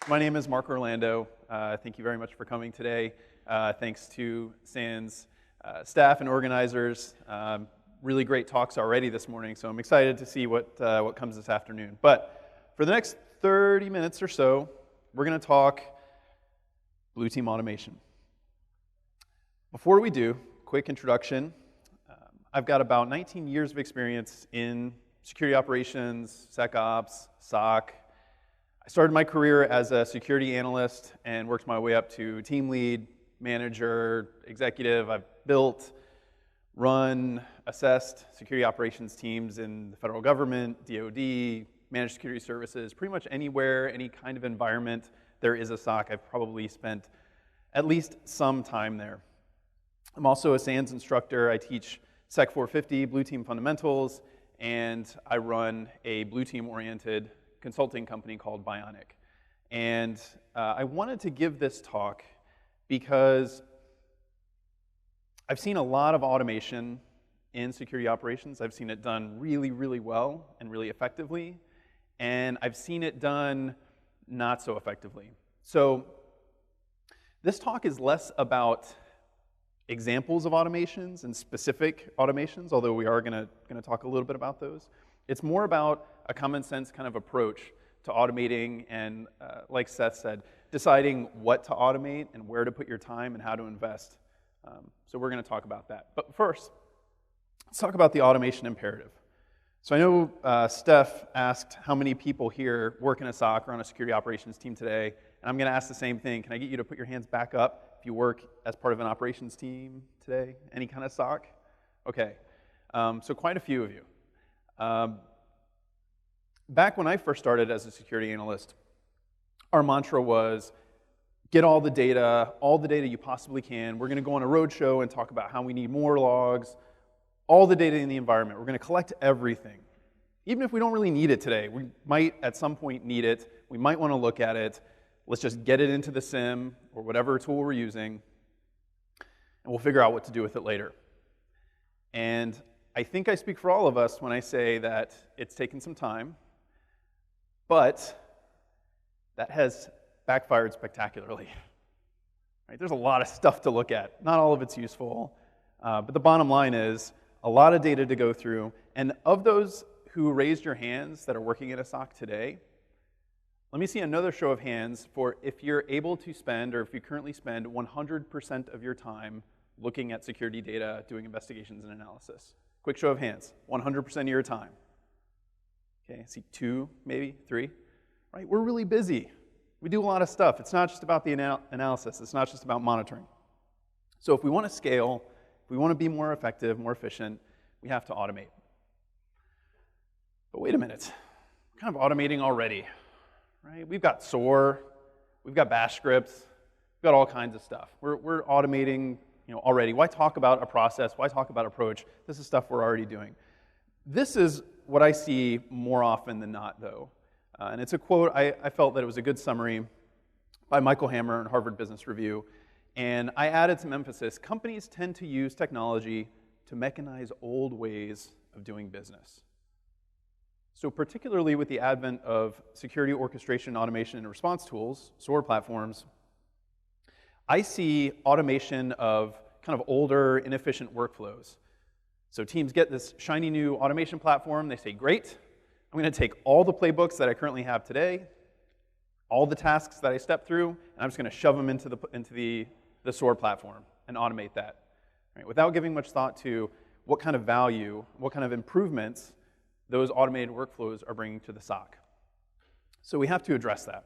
My name is Mark Orlando. Thank you very much for coming today. Thanks to SANS staff and organizers. Really great talks already this morning, so I'm excited to see what comes this afternoon. But for the next 30 minutes or so, we're going to talk blue team automation. Before we do, quick introduction. I've got about 19 years of experience in security operations, SecOps, SOC. I started my career as a security analyst and worked my way up to team lead, manager, executive. I've built, run, assessed security operations teams in the federal government, DoD, managed security services, pretty much anywhere, any kind of environment there is a SOC. I've probably spent at least some time there. I'm also a SANS instructor. I teach Sec 450, Blue Team Fundamentals, and I run a blue team-oriented consulting company called Bionic. And I wanted to give this talk because I've seen a lot of automation in security operations. I've seen it done really, really well and really effectively. And I've seen it done not so effectively. So this talk is less about examples of automations and specific automations, although we are going to talk a little bit about those. It's more about a common sense kind of approach to automating and, like Seth said, deciding what to automate and where to put your time and how to invest. So we're going to talk about that. But first, let's talk about the automation imperative. So I know Steph asked how many people here work in a SOC or on a security operations team today, and I'm going to ask the same thing. Can I get you to put your hands back up if you work as part of an operations team today? Any kind of SOC? Okay, so quite a few of you. Back when I first started as a security analyst, our mantra was, get all the data you possibly can. We're going to go on a roadshow and talk about how we need more logs, all the data in the environment. We're going to collect everything. Even if we don't really need it today, we might at some point need it. We might want to look at it. Let's just get it into the SIM or whatever tool we're using, and we'll figure out what to do with it later. And I think I speak for all of us when I say that it's taken some time, but that has backfired spectacularly. Right? There's a lot of stuff to look at. Not all of it's useful, but the bottom line is a lot of data to go through. And of those who raised your hands that are working in a SOC today, let me see another show of hands for if you're able to spend, or if you currently spend 100% of your time looking at security data, doing investigations and analysis. Quick show of hands, 100% of your time. Okay, I see 2, maybe 3. Right? We're really busy. We do a lot of stuff. It's not just about the analysis. It's not just about monitoring. So if we want to scale, if we want to be more effective, more efficient, we have to automate. But wait a minute. We're kind of automating already. Right? We've got SOAR. We've got bash scripts. We've got all kinds of stuff. We're automating already. Why talk about a process? Why talk about approach? This is stuff we're already doing. This is what I see more often than not, though. And it's a quote, I felt that it was a good summary by Michael Hammer in Harvard Business Review. And I added some emphasis. Companies tend to use technology to mechanize old ways of doing business. So particularly with the advent of security orchestration, automation, and response tools, SOAR platforms, I see automation of kind of older, inefficient workflows. So teams get this shiny new automation platform. They say, great, I'm going to take all the playbooks that I currently have today, all the tasks that I step through, and I'm just going to shove them into the SOAR platform and automate that, right? Without giving much thought to what kind of value, what kind of improvements those automated workflows are bringing to the SOC. So we have to address that.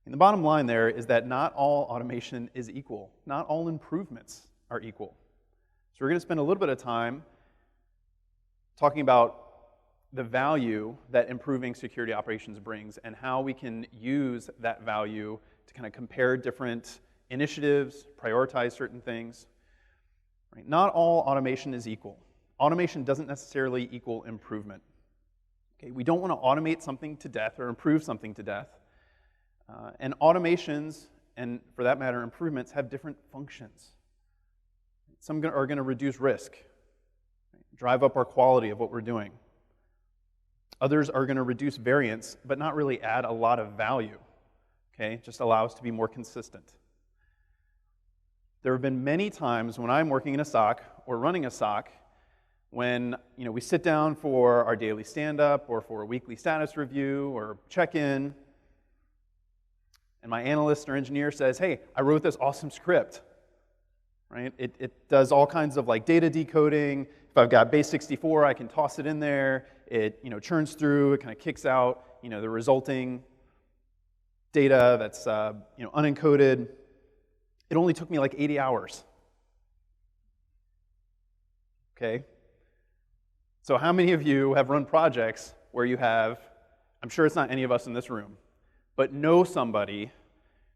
And the bottom line there is that not all automation is equal. Not all improvements are equal. So we're going to spend a little bit of time talking about the value that improving security operations brings and how we can use that value to kind of compare different initiatives, prioritize certain things. Right? Not all automation is equal. Automation doesn't necessarily equal improvement. Okay? We don't want to automate something to death or improve something to death. And automations, and for that matter, improvements, have different functions. Some are going to reduce risk, drive up our quality of what we're doing. Others are going to reduce variance, but not really add a lot of value. okay? Just allow us to be more consistent. There have been many times when I'm working in a SOC or running a SOC when we sit down for our daily stand-up or for a weekly status review or check-in, and my analyst or engineer says, hey, I wrote this awesome script. Right? It does all kinds of like data decoding. If I've got base 64, I can toss it in there. It churns through. It kind of kicks out the resulting data that's unencoded. It only took me like 80 hours. Okay. So how many of you have run projects where you have, I'm sure it's not any of us in this room, but know somebody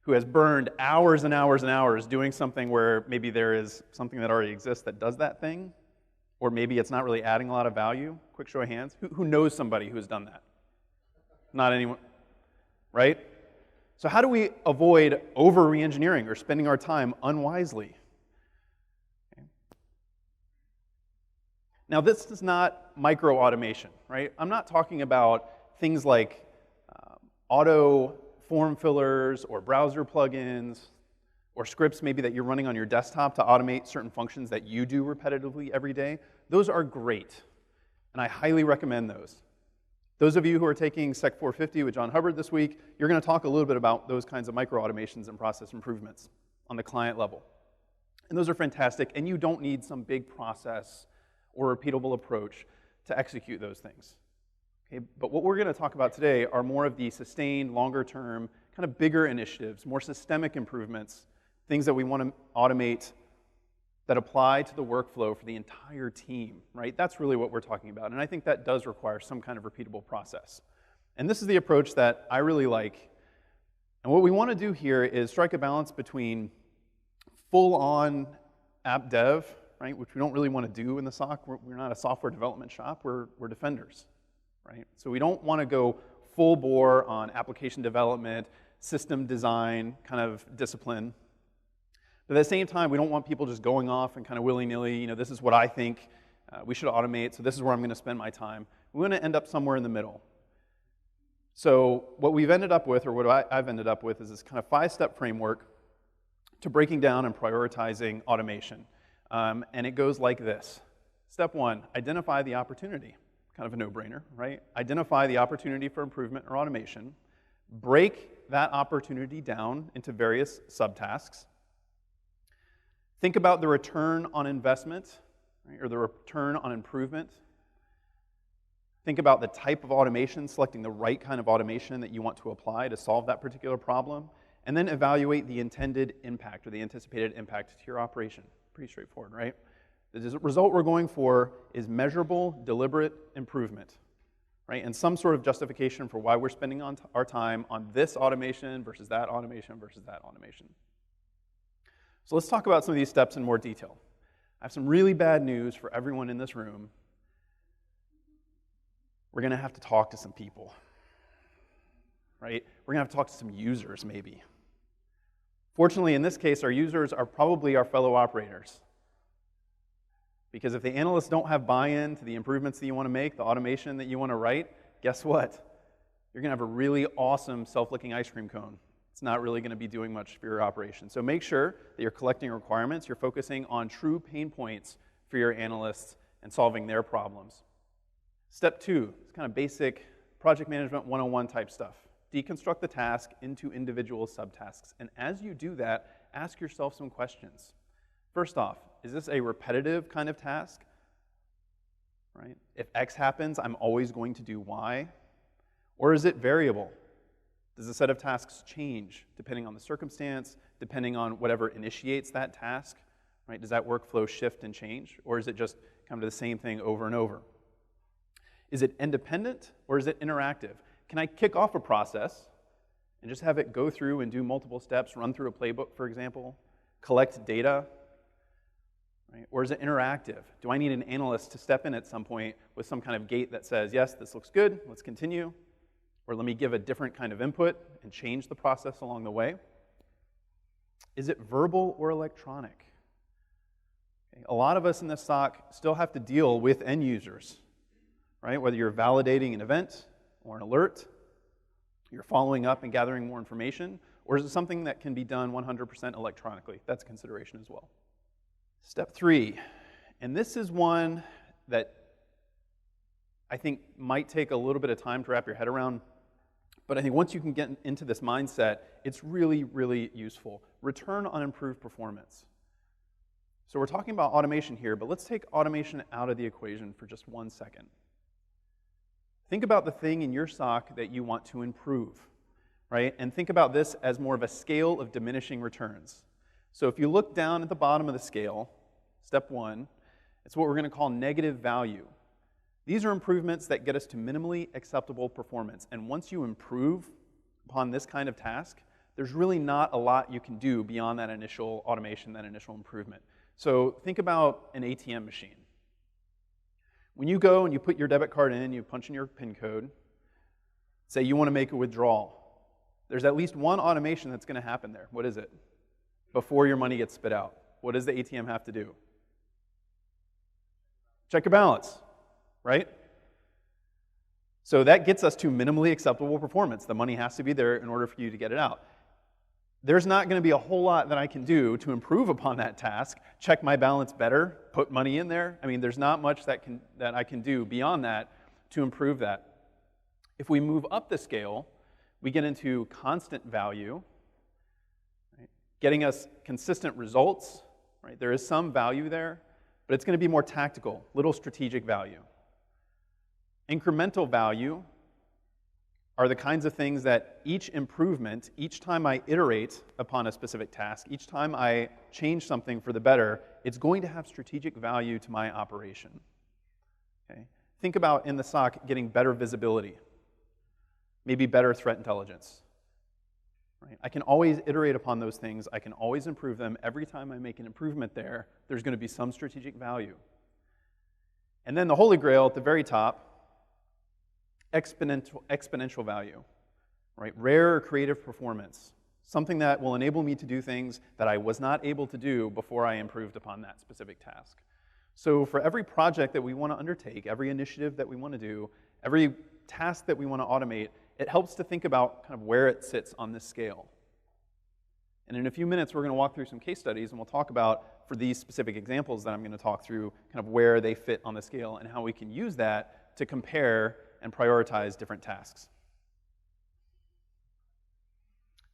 who has burned hours and hours and hours doing something where maybe there is something that already exists that does that thing, or maybe it's not really adding a lot of value? Quick show of hands. Who knows somebody who has done that? Not anyone, right? So how do we avoid over-re-engineering or spending our time unwisely? Okay. Now, this is not micro-automation, right? I'm not talking about things like auto form fillers or browser plugins or scripts maybe that you're running on your desktop to automate certain functions that you do repetitively every day. Those are great, and I highly recommend those. Those of you who are taking Sec 450 with John Hubbard this week, you're going to talk a little bit about those kinds of micro-automations and process improvements on the client level. And those are fantastic, and you don't need some big process or repeatable approach to execute those things. Okay, but what we're going to talk about today are more of the sustained, longer-term, kind of bigger initiatives, more systemic improvements, things that we want to automate that apply to the workflow for the entire team, right? That's really what we're talking about, and I think that does require some kind of repeatable process. And this is the approach that I really like. And what we want to do here is strike a balance between full-on app dev, right, which we don't really want to do in the SOC. We're not a software development shop. We're defenders. Right? So we don't want to go full bore on application development, system design kind of discipline. But at the same time, we don't want people just going off and kind of willy-nilly, this is what I think we should automate, so this is where I'm going to spend my time. We want to end up somewhere in the middle. So what we've ended up with, or what I've ended up with, is this kind of 5-step framework to breaking down and prioritizing automation. And it goes like this. Step 1, identify the opportunity. Kind of a no-brainer, right? Identify the opportunity for improvement or automation. Break that opportunity down into various subtasks. Think about the return on investment, right, or the return on improvement. Think about the type of automation, selecting the right kind of automation that you want to apply to solve that particular problem, and then evaluate the intended impact or the anticipated impact to your operation. Pretty straightforward, right? The result we're going for is measurable, deliberate improvement, right? And some sort of justification for why we're spending our time on this automation versus that automation versus that automation. So let's talk about some of these steps in more detail. I have some really bad news for everyone in this room. We're going to have to talk to some people, right? We're going to have to talk to some users, maybe. Fortunately, in this case, our users are probably our fellow operators. Because if the analysts don't have buy-in to the improvements that you want to make, the automation that you want to write, guess what? You're going to have a really awesome self-licking ice cream cone. It's not really going to be doing much for your operation. So make sure that you're collecting requirements, you're focusing on true pain points for your analysts and solving their problems. Step 2, it's kind of basic project management 101 type stuff. Deconstruct the task into individual subtasks. And as you do that, ask yourself some questions. First off, is this a repetitive kind of task? Right? If X happens, I'm always going to do Y. Or is it variable? Does the set of tasks change depending on the circumstance, depending on whatever initiates that task? Right? Does that workflow shift and change? Or is it just come to the same thing over and over? Is it independent or is it interactive? Can I kick off a process and just have it go through and do multiple steps, run through a playbook, for example, collect data? Right? Or is it interactive? Do I need an analyst to step in at some point with some kind of gate that says, yes, this looks good, let's continue, or let me give a different kind of input and change the process along the way? Is it verbal or electronic? Okay. A lot of us in this SOC still have to deal with end users, right? Whether you're validating an event or an alert, you're following up and gathering more information, Or is it something that can be done 100% electronically? That's a consideration as well. Step 3, and this is one that I think might take a little bit of time to wrap your head around, but I think once you can get into this mindset, it's really, really useful. Return on improved performance. So we're talking about automation here, but let's take automation out of the equation for just 1 second. Think about the thing in your SOC that you want to improve, right? And think about this as more of a scale of diminishing returns. So if you look down at the bottom of the scale, step 1, it's what we're going to call negative value. These are improvements that get us to minimally acceptable performance. And once you improve upon this kind of task, there's really not a lot you can do beyond that initial automation, that initial improvement. So think about an ATM machine. When you go and you put your debit card in, you punch in your PIN code, say you want to make a withdrawal, there's at least one automation that's going to happen there. What is it? Before your money gets spit out, what does the ATM have to do? Check your balance, right? So that gets us to minimally acceptable performance. The money has to be there in order for you to get it out. There's not going to be a whole lot that I can do to improve upon that task, check my balance better, put money in there. I mean, there's not much that I can do beyond that to improve that. If we move up the scale, we get into constant value, right? Getting us consistent results, right? There is some value there, but it's going to be more tactical, little strategic value. Incremental value are the kinds of things that each improvement, each time I iterate upon a specific task, each time I change something for the better, it's going to have strategic value to my operation. Okay? Think about in the SOC getting better visibility, maybe better threat intelligence. Right? I can always iterate upon those things. I can always improve them. Every time I make an improvement there, there's going to be some strategic value. And then the holy grail at the very top, exponential value, right? Rare creative performance, something that will enable me to do things that I was not able to do before I improved upon that specific task. So for every project that we want to undertake, every initiative that we want to do, every task that we want to automate, it helps to think about kind of where it sits on this scale. And in a few minutes, we're going to walk through some case studies, and we'll talk about, for these specific examples that I'm going to talk through, kind of where they fit on the scale and how we can use that to compare and prioritize different tasks.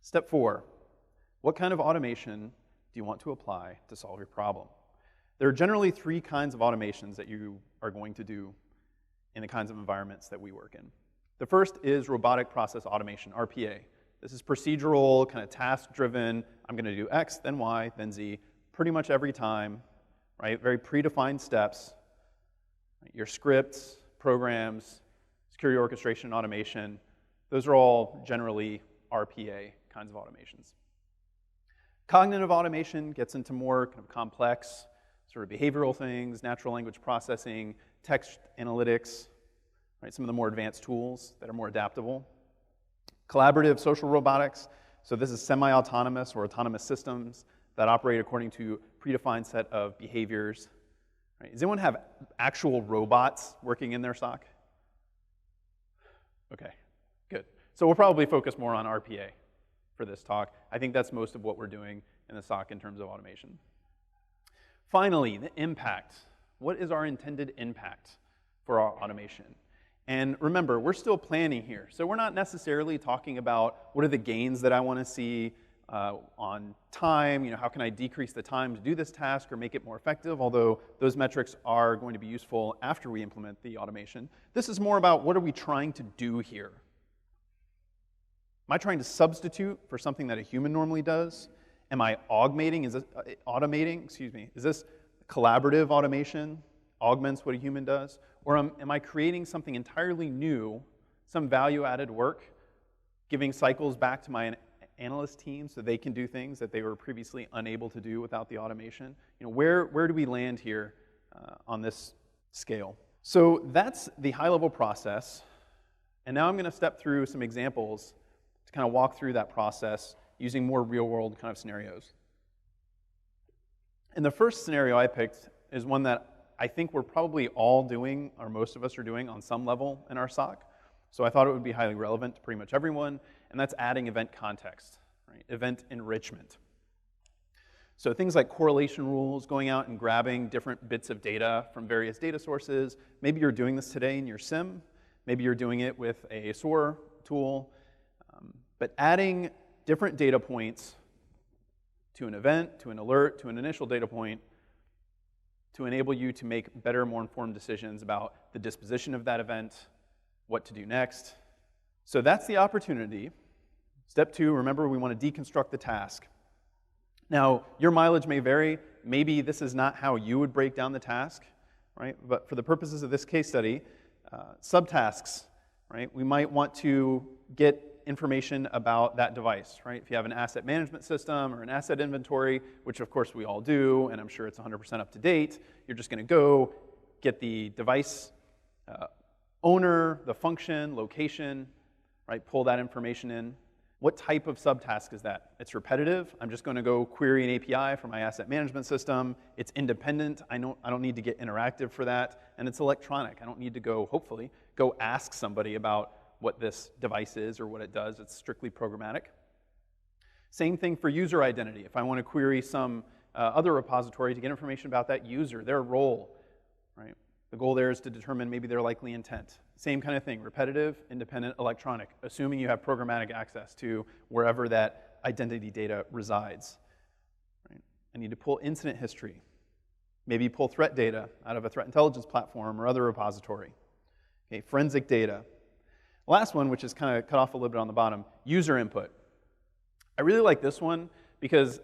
Step 4, what kind of automation do you want to apply to solve your problem? There are generally 3 kinds of automations that you are going to do in the kinds of environments that we work in. The first is robotic process automation, RPA. This is procedural, kind of task-driven. I'm going to do X, then Y, then Z, pretty much every time, right? Very predefined steps. Right? Your scripts, programs, security orchestration and automation, those are all generally RPA kinds of automations. Cognitive automation gets into more kind of complex sort of behavioral things, natural language processing, text analytics, right? Some of the more advanced tools that are more adaptable. Collaborative social robotics, so this is semi-autonomous or autonomous systems that operate according to a predefined set of behaviors. Right? Does anyone have actual robots working in their SOC? Okay, good. So we'll probably focus more on RPA for this talk. I think that's most of what we're doing in the SOC in terms of automation. Finally, the impact. What is our intended impact for our automation? And remember, we're still planning here. So we're not necessarily talking about what are the gains that I want to see on time, how can I decrease the time to do this task or make it more effective, although those metrics are going to be useful after we implement the automation. This is more about what are we trying to do here. Am I trying to substitute for something that a human normally does? Am I augmenting? Is this Is this collaborative automation? Augments what a human does? Or am I creating something entirely new, some value-added work, giving cycles back to my analyst team so they can do things that they were previously unable to do without the automation? Where do we land here on this scale? So that's the high-level process. And now I'm going to step through some examples to kind of walk through that process using more real-world kind of scenarios. And the first scenario I picked is one that I think we're probably all doing, or most of us are doing on some level in our SOC. So I thought it would be highly relevant to pretty much everyone, and that's adding event context. right? Event enrichment. So things like correlation rules, going out and grabbing different bits of data from various data sources. Maybe you're doing this today in your sim. Maybe you're doing it with a SOAR tool. But adding different data points to an event, to an alert, to an initial data point to enable you to make better, more informed decisions about the disposition of that event, what to do next. So that's the opportunity. Step 2, remember we want to deconstruct the task. Now, your mileage may vary. Maybe this is not how you would break down the task, right? But for the purposes of this case study, subtasks, right? We might want to get information about that device, right? If you have an asset management system or an asset inventory, which of course we all do, and I'm sure it's 100% up to date, you're just going to go get the device owner, the function, location, right? Pull that information in. What type of subtask is that? It's repetitive. I'm just going to go query an API for my asset management system. It's independent. I don't need to get interactive for that. And it's electronic. I don't need to go, hopefully, go ask somebody about what this device is or what it does. It's strictly programmatic. Same thing for user identity. If I want to query some other repository to get information about that user, their role, right? The goal there is to determine maybe their likely intent. Same kind of thing, repetitive, independent, electronic, assuming you have programmatic access to wherever that identity data resides. Right? I need to pull incident history. Maybe pull threat data out of a threat intelligence platform or other repository. Okay, forensic data. Last one, which is kind of cut off a little bit on the bottom, user input. I really like this one because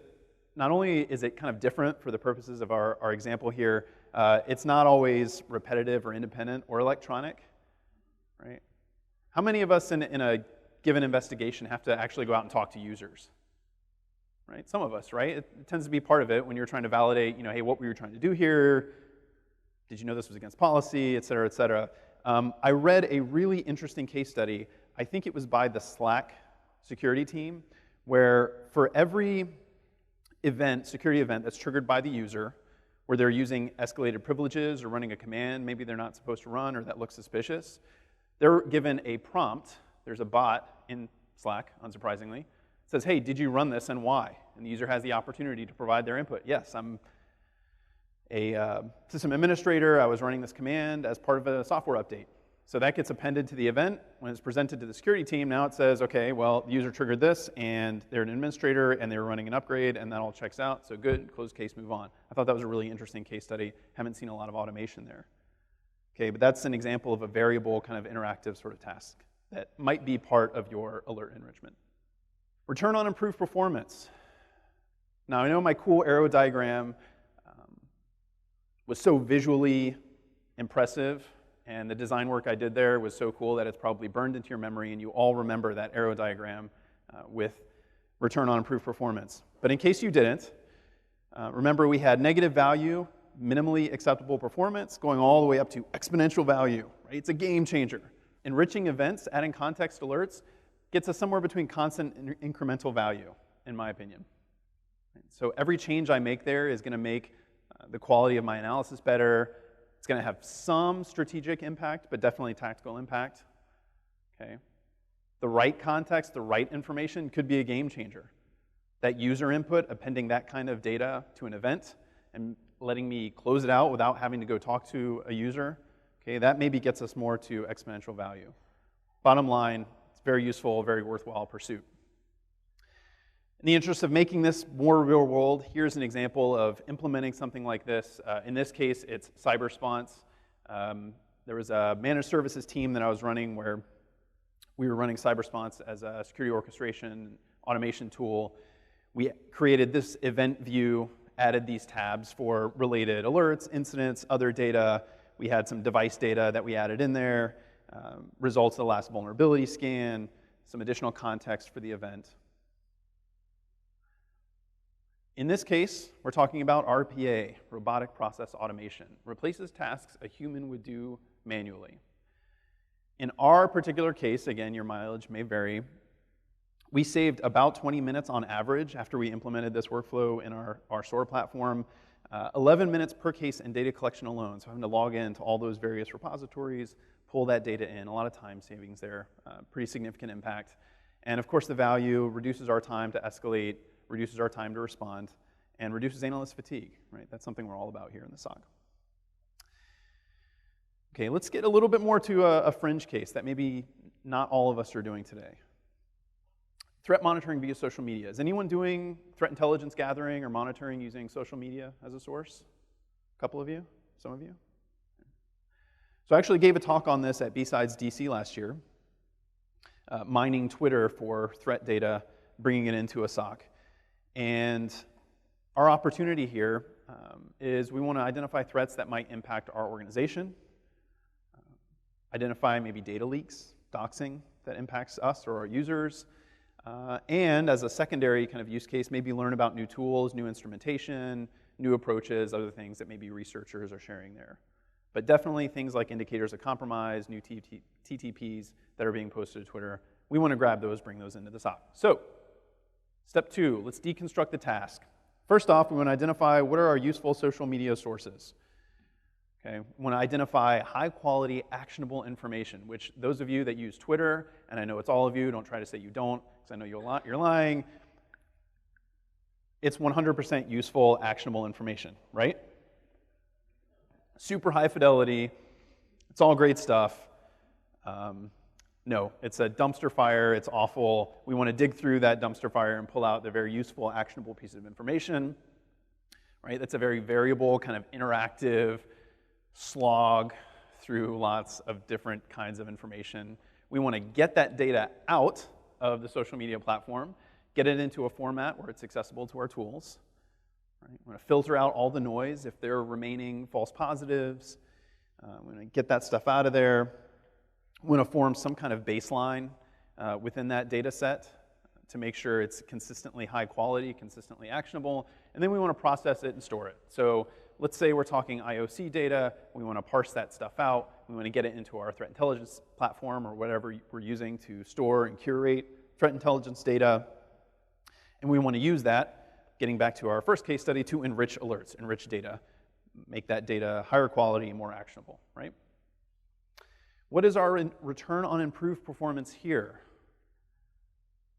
not only is it kind of different for the purposes of our example here, it's not always repetitive or independent or electronic, right? How many of us in a given investigation have to actually go out and talk to users? Right? Some of us, right? It tends to be part of it when you're trying to validate, hey, what were you trying to do here? Did you know this was against policy, et cetera, et cetera. I read a really interesting case study. I think it was by the Slack security team, where for every security event that's triggered by the user, where they're using escalated privileges or running a command maybe they're not supposed to run or that looks suspicious, they're given a prompt. There's a bot in Slack, unsurprisingly. It says, hey, did you run this and why? And the user has the opportunity to provide their input. Yes, I'm a system administrator. I was running this command as part of a software update. So that gets appended to the event. When it's presented to the security team, now it says, okay, well, the user triggered this, and they're an administrator, and they were running an upgrade, and that all checks out. So good, close case, move on. I thought that was a really interesting case study. Haven't seen a lot of automation there. Okay, but that's an example of a variable kind of interactive sort of task that might be part of your alert enrichment. Return on improved performance. Now, I know my cool arrow diagram was so visually impressive, and the design work I did there was so cool that it's probably burned into your memory, and you all remember that arrow diagram with return on improved performance. But in case you didn't, remember we had negative value, minimally acceptable performance, going all the way up to exponential value. Right? It's a game changer. Enriching events, adding context alerts, gets us somewhere between constant and incremental value, in my opinion. Right? So every change I make there is going to make the quality of my analysis better. It's going to have some strategic impact, but definitely tactical impact. Okay. The right context, the right information could be a game changer. That user input, appending that kind of data to an event and letting me close it out without having to go talk to a user, okay, that maybe gets us more to exponential value. Bottom line, it's very useful, very worthwhile pursuit. In the interest of making this more real world, here's an example of implementing something like this. In this case, it's CyberSponse. There was a managed services team that I was running where we were running CyberSponse as a security orchestration automation tool. We created this event view, added these tabs for related alerts, incidents, other data. We had some device data that we added in there, results of the last vulnerability scan, some additional context for the event. In this case, we're talking about RPA, robotic process automation. Replaces tasks a human would do manually. In our particular case, again, your mileage may vary, we saved about 20 minutes on average after we implemented this workflow in our SOAR platform. 11 minutes per case in data collection alone, so having to log in to all those various repositories, pull that data in, a lot of time savings there, pretty significant impact. And of course, the value reduces our time to escalate, reduces our time to respond, and reduces analyst fatigue, right? That's something we're all about here in the SOC. Okay, let's get a little bit more to a fringe case that maybe not all of us are doing today. Threat monitoring via social media. Is anyone doing threat intelligence gathering or monitoring using social media as a source? A couple of you? Some of you? So I actually gave a talk on this at B-Sides DC last year, mining Twitter for threat data, bringing it into a SOC. And our opportunity here is we want to identify threats that might impact our organization, identify maybe data leaks, doxing that impacts us or our users, and as a secondary kind of use case, maybe learn about new tools, new instrumentation, new approaches, other things that maybe researchers are sharing there. But definitely things like indicators of compromise, new TTPs that are being posted to Twitter. We want to grab those, bring those into the SOC. So, step 2, let's deconstruct the task. First off, we want to identify what are our useful social media sources. Okay, we want to identify high-quality, actionable information, which those of you that use Twitter, and I know it's all of you, don't try to say you don't, because I know you're lying. It's 100% useful, actionable information, right? Super high fidelity. It's all great stuff. No, it's a dumpster fire. It's awful. We want to dig through that dumpster fire and pull out the very useful, actionable piece of information, right? That's a very variable, kind of interactive slog through lots of different kinds of information. We want to get that data out of the social media platform, get it into a format where it's accessible to our tools. Right? We want to filter out all the noise if there are remaining false positives. We want to get that stuff out of there. We want to form some kind of baseline within that data set to make sure it's consistently high quality, consistently actionable, and then we want to process it and store it. So let's say we're talking IOC data, we want to parse that stuff out, we want to get it into our threat intelligence platform or whatever we're using to store and curate threat intelligence data, and we want to use that, getting back to our first case study, to enrich alerts, enrich data, make that data higher quality and more actionable, right? What is our return on improved performance here?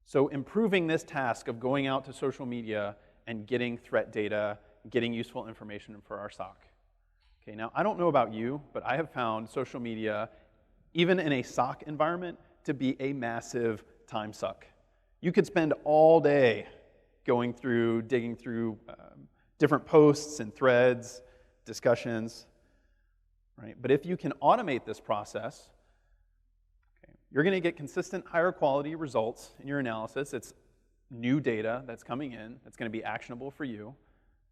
So improving this task of going out to social media and getting threat data, getting useful information for our SOC. Okay, now I don't know about you, but I have found social media, even in a SOC environment, to be a massive time suck. You could spend all day going through, digging through different posts and threads, discussions, right? But if you can automate this process, okay, you're going to get consistent, higher quality results in your analysis. It's new data that's coming in that's going to be actionable for you.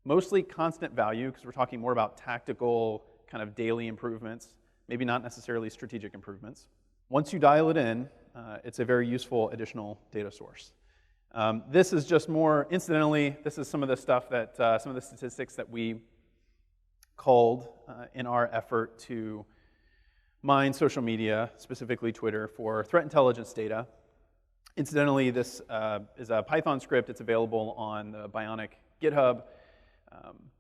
Mostly constant value, because we're talking more about tactical, kind of daily improvements, maybe not necessarily strategic improvements. Once you dial it in, it's a very useful additional data source. This is just more, incidentally, this is some of the stuff that, some of the statistics that we culled in our effort to mine social media, specifically Twitter, for threat intelligence data. Incidentally, this is a Python script. It's available on the Bionic GitHub.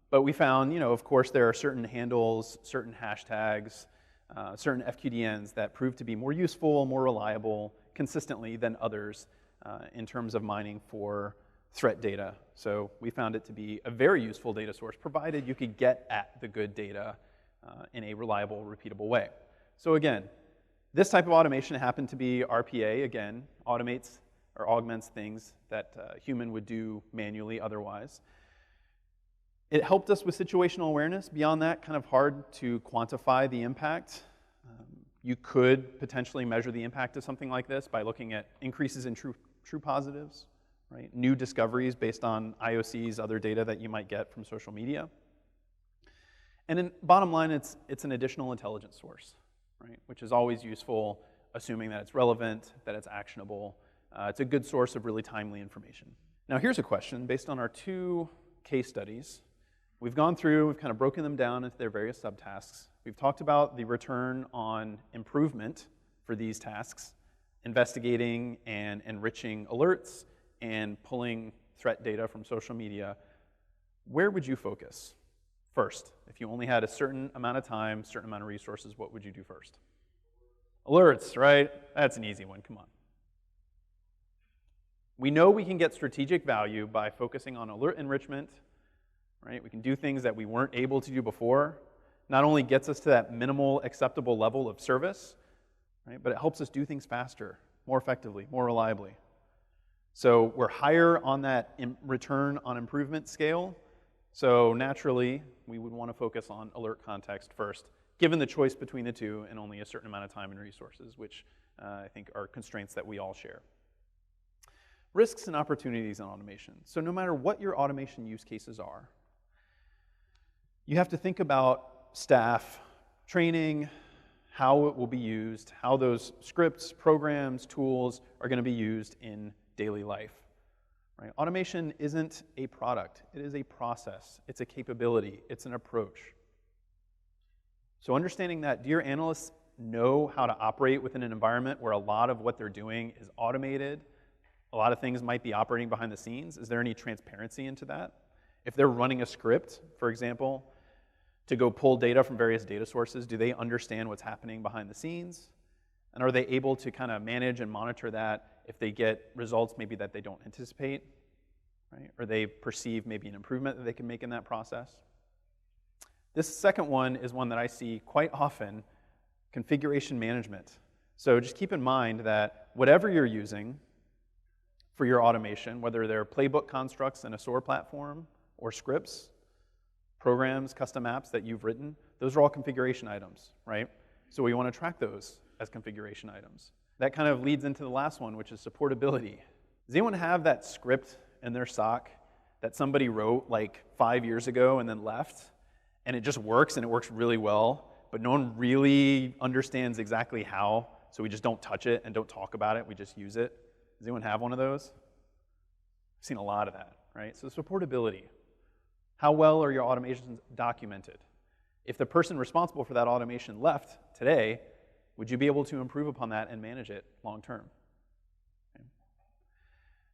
But we found, of course, there are certain handles, certain hashtags, certain FQDNs that prove to be more useful, more reliable, consistently than others in terms of mining for threat data. So we found it to be a very useful data source, provided you could get at the good data in a reliable, repeatable way. So again, this type of automation happened to be RPA, again, automates or augments things that a human would do manually otherwise. It helped us with situational awareness. Beyond that, kind of hard to quantify the impact. You could potentially measure the impact of something like this by looking at increases in true positives, right? New discoveries based on IOCs, other data that you might get from social media. And then bottom line, it's an additional intelligence source, right? Which is always useful, assuming that it's relevant, that it's actionable. It's a good source of really timely information. Now here's a question based on our 2 case studies. We've gone through, we've kind of broken them down into their various subtasks. We've talked about the return on improvement for these tasks, investigating and enriching alerts and pulling threat data from social media. Where would you focus first? If you only had a certain amount of time, certain amount of resources, what would you do first? Alerts, right? That's an easy one, come on. We know we can get strategic value by focusing on alert enrichment, right? We can do things that we weren't able to do before. Not only gets us to that minimal acceptable level of service, right, but it helps us do things faster, more effectively, more reliably. So we're higher on that return on improvement scale. So naturally, we would want to focus on alert context first, given the choice between the two and only a certain amount of time and resources, which I think are constraints that we all share. Risks and opportunities in automation. So no matter what your automation use cases are, you have to think about staff, training, how it will be used, how those scripts, programs, tools are going to be used in daily life. Right? Automation isn't a product. It is a process. It's a capability. It's an approach. So understanding that, do your analysts know how to operate within an environment where a lot of what they're doing is automated? A lot of things might be operating behind the scenes. Is there any transparency into that? If they're running a script, for example, to go pull data from various data sources, do they understand what's happening behind the scenes? And are they able to kind of manage and monitor that if they get results maybe that they don't anticipate, right? Or they perceive maybe an improvement that they can make in that process? This second one is one that I see quite often, configuration management. So just keep in mind that whatever you're using for your automation, whether they're playbook constructs in a SOAR platform or scripts, programs, custom apps that you've written, those are all configuration items, right? So we want to track those as configuration items. That kind of leads into the last one, which is supportability. Does anyone have that script in their SOC that somebody wrote like 5 years ago and then left, and it just works and it works really well, but no one really understands exactly how, so we just don't touch it and don't talk about it, we just use it? Does anyone have one of those? I've seen a lot of that, right? So supportability. How well are your automations documented? If the person responsible for that automation left today, would you be able to improve upon that and manage it long term? Okay.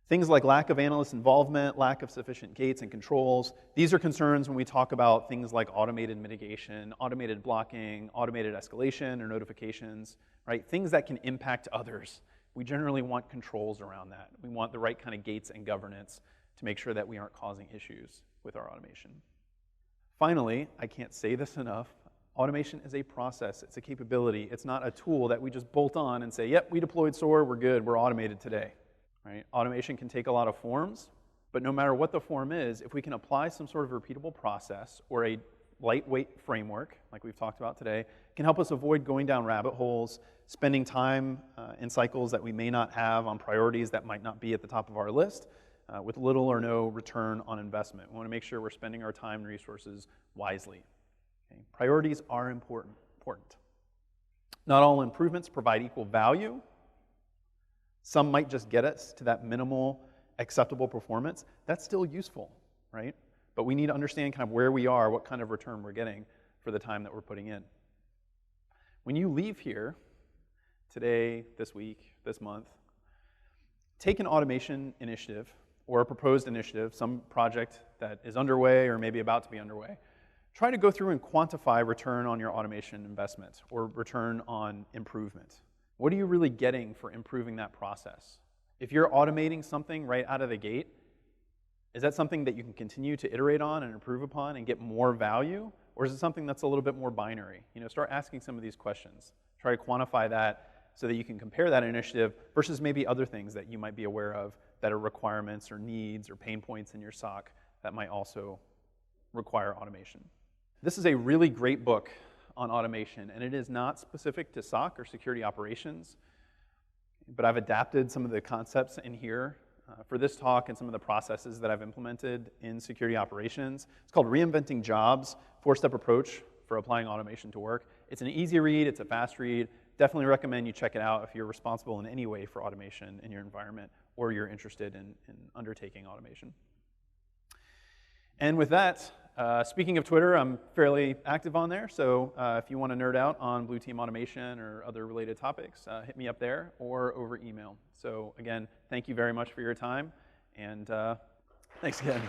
Things like lack of analyst involvement, lack of sufficient gates and controls, these are concerns when we talk about things like automated mitigation, automated blocking, automated escalation or notifications, right? Things that can impact others. We generally want controls around that. We want the right kind of gates and governance to make sure that we aren't causing issues with our automation. Finally, I can't say this enough, automation is a process, it's a capability, it's not a tool that we just bolt on and say, yep, we deployed SOAR, we're good, we're automated today. Right? Automation can take a lot of forms, but no matter what the form is, if we can apply some sort of repeatable process or a lightweight framework, like we've talked about today, can help us avoid going down rabbit holes, spending time in cycles that we may not have on priorities that might not be at the top of our list, with little or no return on investment. We want to make sure we're spending our time and resources wisely. Okay? Priorities are important. Not all improvements provide equal value. Some might just get us to that minimal acceptable performance. That's still useful, right? But we need to understand kind of where we are, what kind of return we're getting for the time that we're putting in. When you leave here, today, this week, this month, take an automation initiative or a proposed initiative, some project that is underway or maybe about to be underway. Try to go through and quantify return on your automation investment or return on improvement. What are you really getting for improving that process? If you're automating something right out of the gate, is that something that you can continue to iterate on and improve upon and get more value? Or is it something that's a little bit more binary? Start asking some of these questions. Try to quantify that so that you can compare that initiative versus maybe other things that you might be aware of that are requirements or needs or pain points in your SOC that might also require automation. This is a really great book on automation, and it is not specific to SOC or security operations, but I've adapted some of the concepts in here for this talk and some of the processes that I've implemented in security operations. It's called Reinventing Jobs, 4-Step Approach for Applying Automation to Work. It's an easy read, it's a fast read. Definitely recommend you check it out if you're responsible in any way for automation in your environment or you're interested in undertaking automation. And with that, speaking of Twitter, I'm fairly active on there, so if you want to nerd out on Blue Team automation or other related topics, hit me up there or over email. So again, thank you very much for your time, and thanks again.